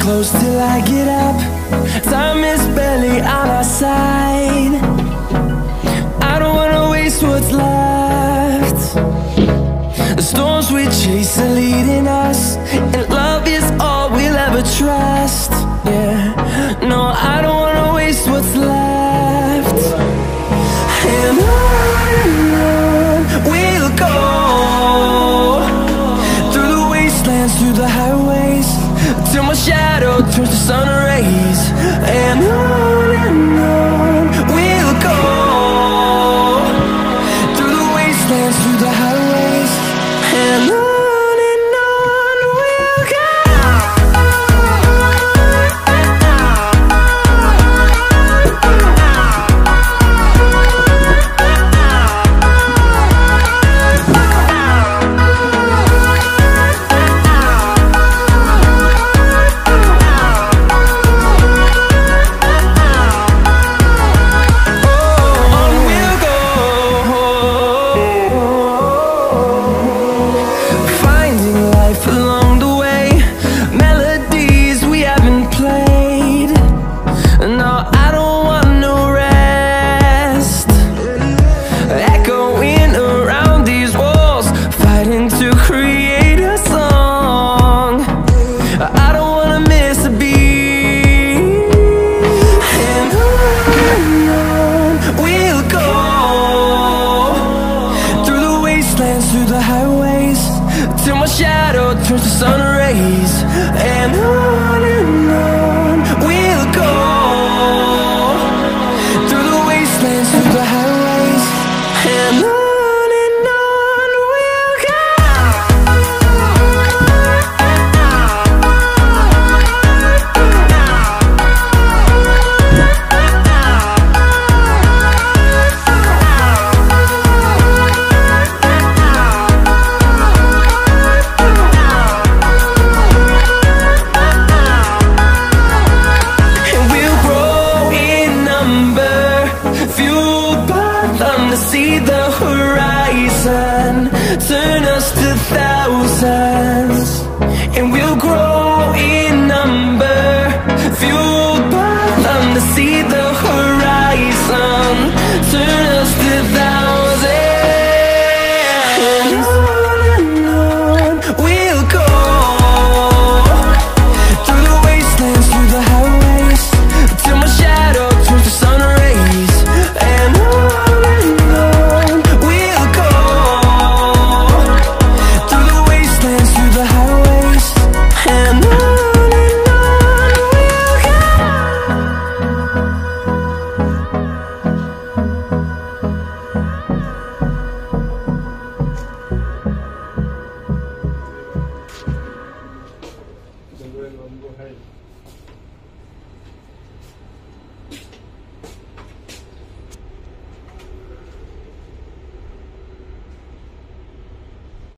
close till I get up. Time is barely on our side. I don't wanna waste what's left. The storms we chase are leading us, and love is all we'll ever trust. Yeah, no, I don't wanna waste what's left. And on we'll go, through the wastelands, through the highways, till my shadow turns to sun rays. And on we'll go, through the wastelands, through the highways, and on. Through the highways, till my shadow turns to sun rays. And on we'll go, through the wastelands, through the highways, and on. See the horizon.